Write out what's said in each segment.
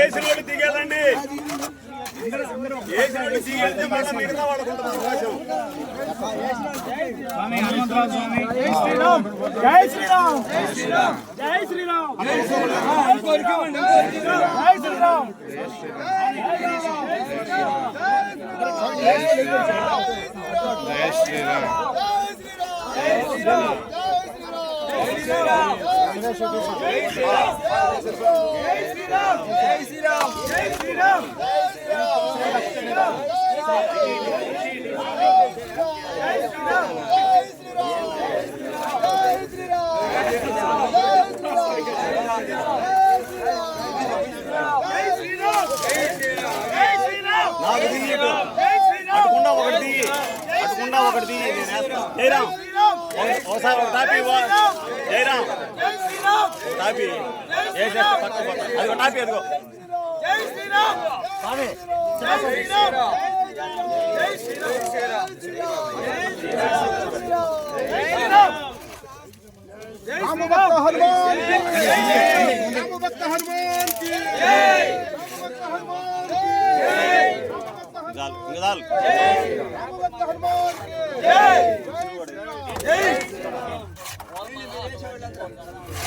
ఏసీలోకి దిగేదండి. ఏసీలోకి దిగేస్తే మళ్ళీ మిగతా వాళ్ళకు ఉంటుంది అవకాశం. జై శ్రీరామ్ జై శ్రీరామ్ జై శ్రీరామ్ జై శ్రీరామ్ జై శ్రీరామ్ నాకు దిగి అటుకుండా ఒకటి దిగి అటుకుండా ఒకటి దిగి నేను వేస్తాను. జయరాం ఒకసారి ఒక టాపీ జయరాం టాపీ వేసేస్తే పక్క అదిగో టాపీ అదిగో చాలు ఇంకా చాలు.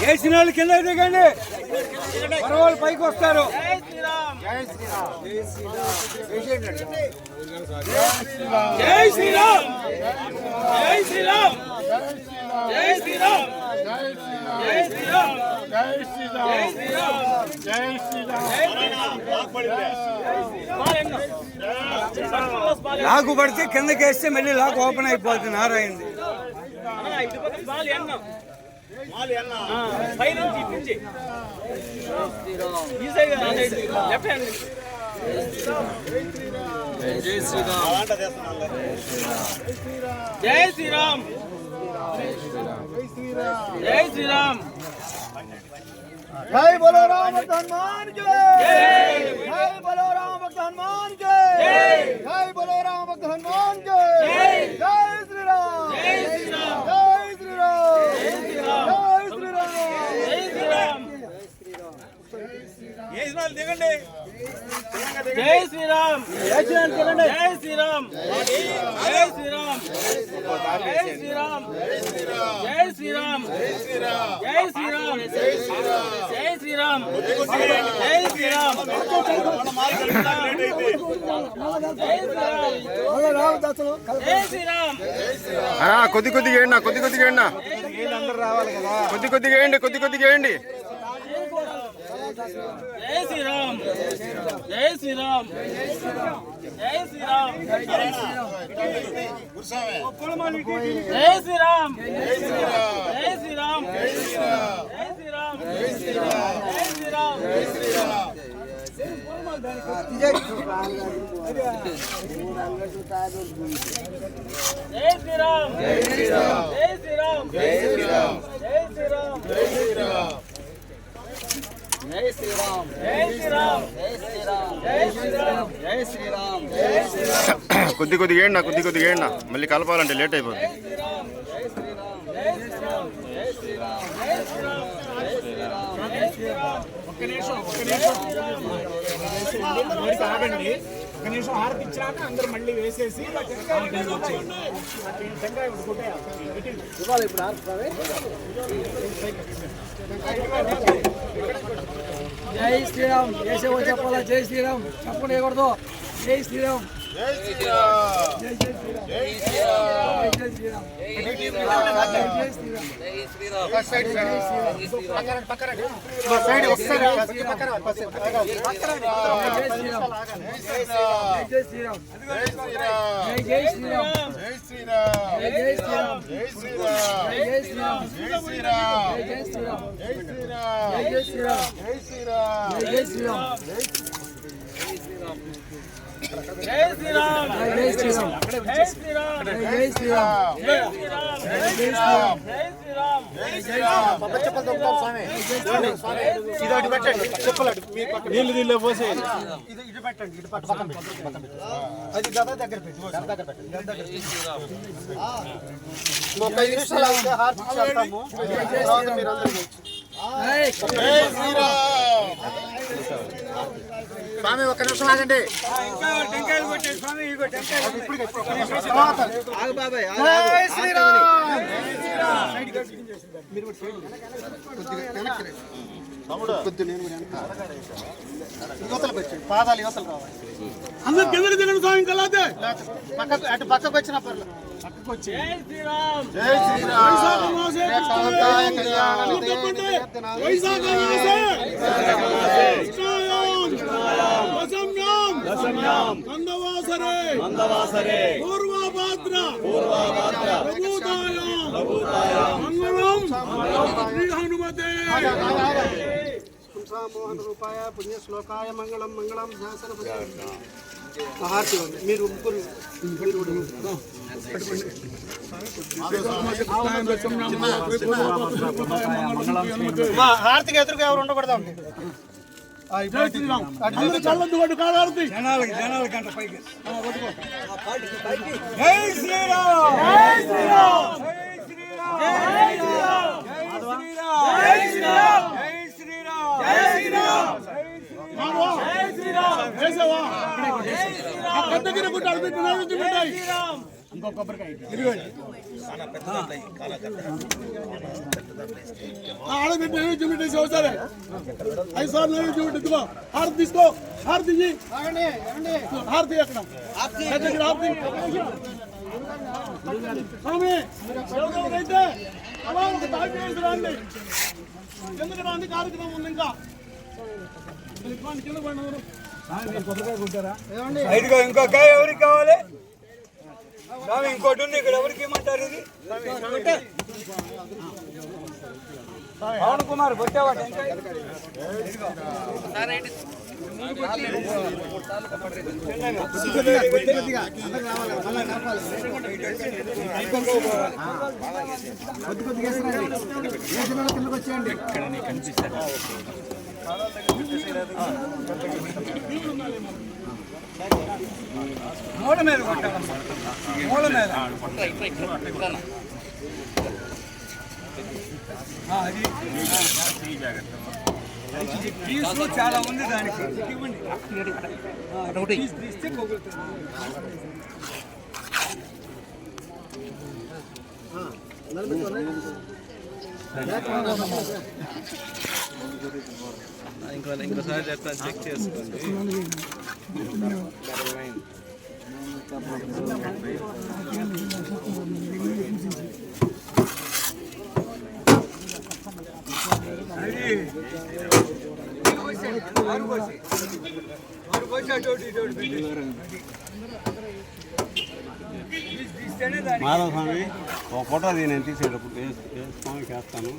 వేసిన వాళ్ళు కింద దిగండి, వాళ్ళు పైకి వస్తారు. జై శ్రీరామ్ జై శ్రీరామ్ జై శ్రీరామ్ జై శ్రీరామ్ జై శ్రీరామ్. లాగు పడితే కిందకి వేస్తే మళ్ళీ లాగు ఓపెన్ అయిపోతుంది. నారాయణది జై శ్రీరామ్ జై శ్రీరామ్. जय बोलो राम भक्त हनुमान की जय बोलो राम भक्त हनुमान की जय बोलो राम भक्त हनुमान की जय श्री राम जय श्री राम जय श्री राम जय श्री राम जय श्री राम దిగండి. జై శ్రీరామ్ జై శ్రీరామ్ జై శ్రీరామ్ జై శ్రీరామ్ జై శ్రీరామ్ జై శ్రీరామ్ జై శ్రీరామ్ జై శ్రీరామ్ జై శ్రీరామ్. కొద్దిగా వేయండి, కొద్దిగా వేయండి, కొద్దిగా వేయండి, కొద్దిగా వేయండి. జై శ్రీరామ్ జై శ్రీరామ్ జై శ్రీరామ్ జై శ్రీరామ్ జై శ్రీరామ్ జై శ్రీరామ్ జై శ్రీరామ్ జై శ్రీరామ్ జై శ్రీరామ్ జై శ్రీరామ్ జై శ్రీరామ్ జై శ్రీరామ్ జై శ్రీరామ్ జై శ్రీరామ్ జై శ్రీరామ్ జై శ్రీరామ్ జై శ్రీరామ్ జై శ్రీరామ్ జై శ్రీరామ్. కొద్దిగా వేయండి, కొద్దిగా వేయండి, మళ్ళీ కలపాలంటే లేట్ అయిపోతుంది. ఆగండి, ఒక నిమిషం హారతి ఇచ్చాక అందరూ మళ్ళీ వేసేసి जय श्री राम ऐसे वो चप्पल जय श्री राम चप्पल एगो जय श्री राम जय श्री राम जय जय श्री राम जय श्री राम जय श्री राम जय श्री राम जय श्री राम पकड़ साइड ఒకసారి पकड़ जय श्री राम जय श्री राम जय श्री राम जय श्री राम जय श्री राम जय श्री राम जय श्री राम जय श्री राम जय श्री राम जय श्री राम जय श्री राम जय श्री राम जय श्री राम जय श्री राम జై శ్రీరామ్ जय श्री राम జై శ్రీరామ్ जय श्री राम జై శ్రీరామ్ జై శ్రీరామ్ జై శ్రీరామ్ జై శ్రీరామ్. నీళ్ళు దీనిలో పోసే స్వామి ఒక్క నిమిషం ఆగండి. టెంకాయలు కొట్టే స్వామి, ఇగో టెంకాయలు. जय श्री राम పాదాలు యువతలు రావాలి అందరూ కిందకి దిగండి స్వామి. ఇంకా లేతే పక్కకు అటు పక్కకు వచ్చిన పర్లేదు పక్కకు వచ్చి జై శ్రీరామ్ జై శ్రీరామ్. వైశాఖ మాసే దశమ్యాం నందవాసరే పూర్వభాద్ర ప్రభుతాయాం మంగళం శ్రీ హనుమతే. మోహన రూపాయ పుణ్య శ్లోకాయ మంగళం మంగళం శాసన హారతి ఉంది మీరు ముగ్గురు హారతికి ఎదురుగా ఎవరు ఉండకూడదు అండి. జనాల గంట పైకి. జై శ్రీరామ్ జై శ్రీరామ్ జై శ్రీరామ్ జై శ్రీరామ్ జై శ్రీరామ్ జై శ్రీరామ్ జై శ్రీరామ్ జై శ్రీరామ్ ఇంకో కొబ్బరికాయ ఆడబిడ్డ నైవేద్యం పెట్టేసి ఒకసారి 5 సార్లు నైవేద్యం పెట్టింది హారతి తీసుకో హారతి హారతి అక్కడ హారతి స్వామి ఎవరైతే అలా ఒక తాకి రండి ఎందుకు రాండి కార్యక్రమం ఉంది ఇంకా కింద పడినవారు కొబ్బరికాయ కొట్టారా ఐదుగా ఇంకో కాయ ఎవరికి కావాలి స్వామి ఇంకోటి ఉంది ఇక్కడ ఎవరికి ఇమ్మంటారు ఇది పవన్ కుమార్ కొట్టేవాడు మూల మీద కొట్టాలమ్మా మూల మీద పీస్లో చాలా ఉంది దానికి తీస్తే ఇంకోసారి చెప్తాను చెక్ చేసుకోండి మాధవ స్వామి ఒక ఫోటో నేను తీసేటప్పుడు స్వామికి వేస్తాను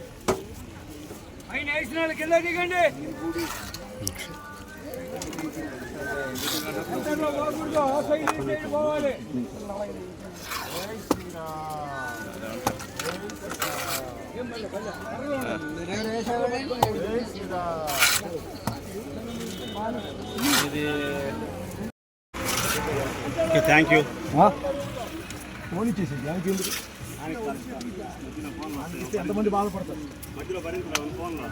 ఆయన వేసిన వాళ్ళు కింద దిగండి పోవాలి థ్యాంక్ యూ ఫోన్ ఇచ్చేసి దానికి ఎందుకు ఎంతమంది బాధపడతారు మధ్యలో భరించలేదు ఫోన్లో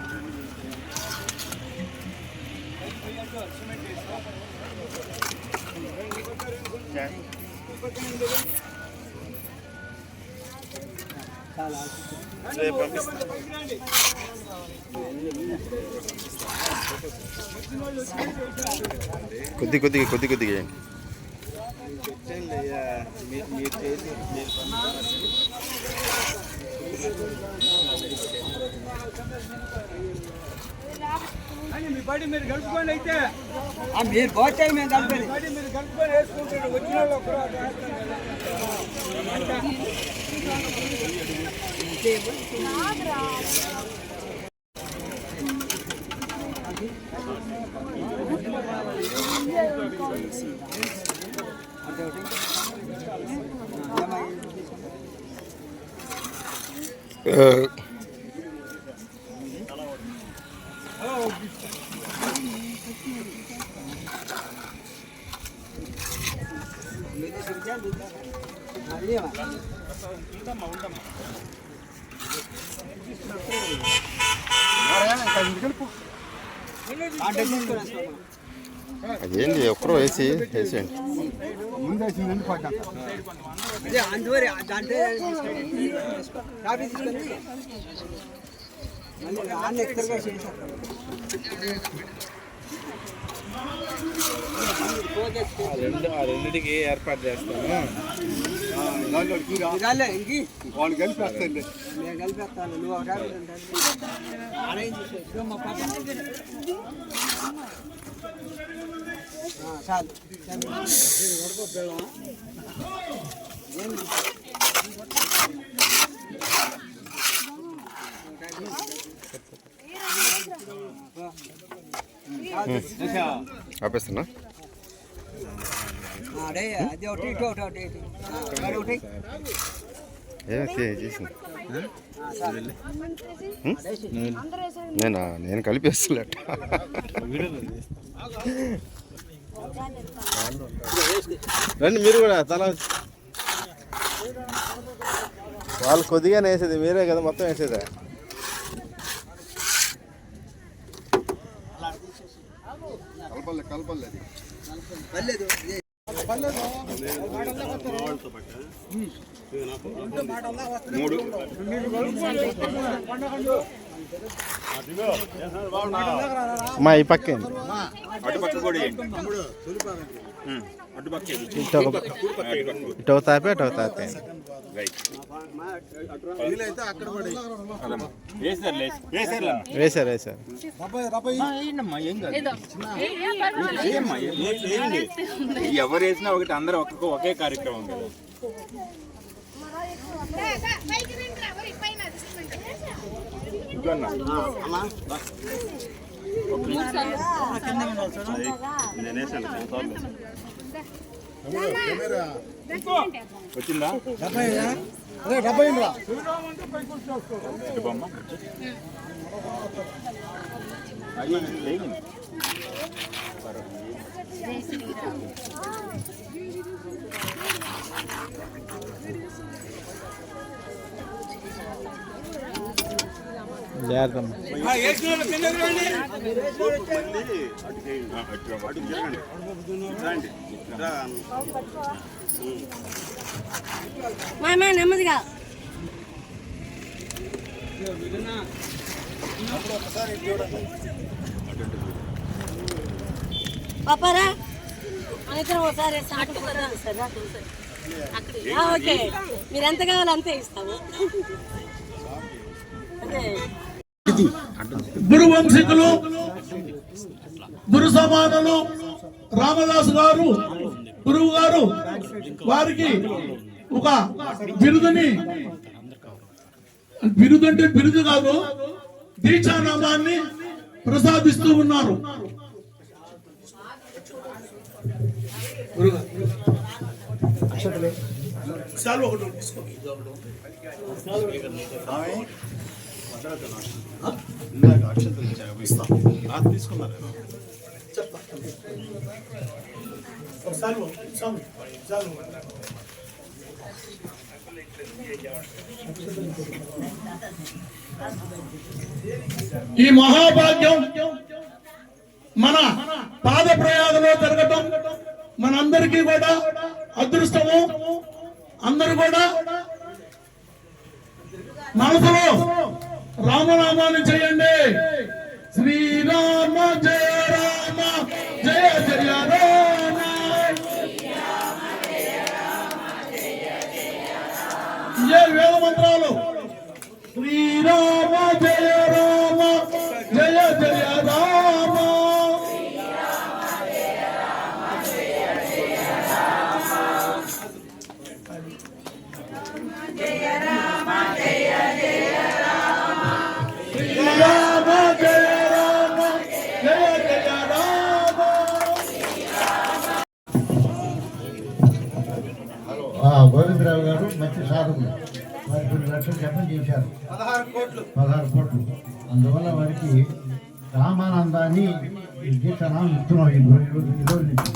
కొద్దిగా మీ బడి మీరు కలుపుకోండి అయితే మీరు పోతాయి మేము కలిపి బడి మీరు కలుపుకొని వేసుకుంటారు వచ్చిన వాళ్ళు ఒకరు అదేంటి ఒక్కరో వేసేయండి ముందు వేసిందండి అందువరే దాంట్లో రెండింటికి ఏర్పాటు చేస్తాను వాళ్ళు కలిపేస్తాండి నేను కలిపేస్తాను నువ్వు ఒక చాలు ఆపేస్తున్నా అదే అది ఒకటి ఇటు ఒకటి ఒకటి చేసింది నేను కలిపేస్తులట రండి మీరు కూడా తల వాళ్ళు కొద్దిగానే వేసేది మీరే కదా మొత్తం వేసేదా కలపలేదు పర్లేదు మా ఈ పక్క అటుపక్క కూడా ఇటు తాపే అటు తాపే వేసారు వేసారు ఎవరు వేసినా ఒకటి అందరూ ఒకే కార్యక్రమం కదా. వచ్చిందా బొమ్మ మామా నెమ్మదిగా పాపారా అయితే ఒకసారి ఓకే మీరు ఎంత కావాలో అంతే ఇస్తాము. గురు వంశీకులు గురు సమానులు రామదాసు గారు గురువు గారు వారికి ఒక బిరుదు అంటే బిరుదు కాదు, దీక్షానామాన్ని ప్రసాదిస్తూ ఉన్నారు. తీసుకున్నారు ఈ మహాభాగ్యం మన పాద ప్రయాగంలో జరగటం మనందరికీ కూడా అదృష్టము. అందరూ కూడా మనసులో రామనామాన్ని చేయండి. శ్రీరామ జయ రామ జయ జయ రామ, ఏ వేద మంత్రాలు శ్రీరామ జయ రామ జయ జయ రామ. గోవిందరావు గారు మంచి సాధకులు, వారి కొన్ని లక్షలు జపం చేశారు, 16 కోట్లు. అందువల్ల వారికి రామానందాన్ని దీక్షనామం ఇస్తున్నాం ఈ రోజు నుంచి.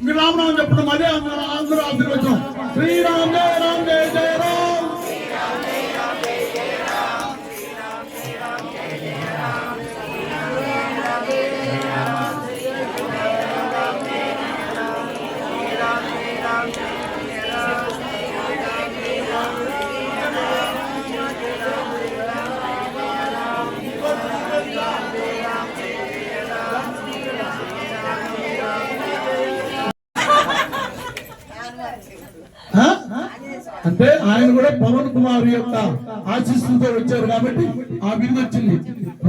మీ రామనామం చెప్పడం అదే అందరూ ఆశీర్వచనం. శ్రీరామ్ జయ రామ్ జయ జయ రామ్. అంటే ఆయన కూడా పవన్ కుమార్ యొక్క ఆశీస్సులతో వచ్చారు కాబట్టి ఆ బిరుదు వచ్చింది.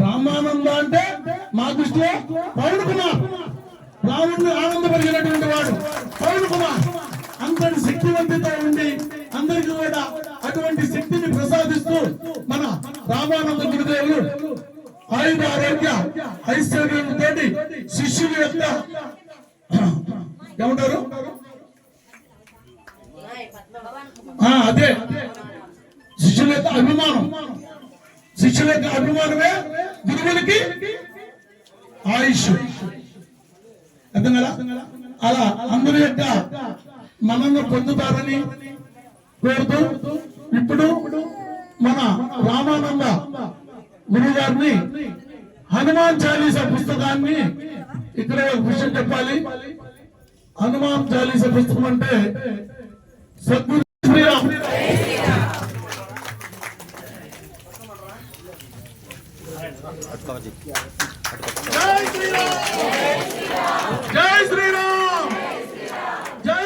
రామానంద అంటే మా దృష్టిలో పవన్ కుమార్, రాముడిని ఆనందపరిచినటువంటి వాడు పవన్ కుమార్. అంతటి శక్తివంతితో ఉండి అందరికీ కూడా అటువంటి శక్తిని ప్రసాదిస్తూ మన రామానంద గురుదేవులు ఆయుధ ఆరోగ్య ఐశ్వర్యంతో శిష్యుల యొక్క ఏమంటారు అదే శిష్యుల యొక్క అభిమానం, శిష్యుల యొక్క అభిమానమే గురువులకి ఆయుష్. అర్థం కదా? అలా అందరి యొక్క మనల్ని పొందుతారని కోరుతూ ఇప్పుడు మన రామానంద గురువు గారిని హనుమాన్ చాలీసా పుస్తకాన్ని ఇక్కడ ఒక విషయం చెప్పాలి. హనుమాన్ చాలీసా పుస్తకం అంటే సద్గురు శ్రీరామ్ జై శ్రీరామ్ జై శ్రీరామ్ జై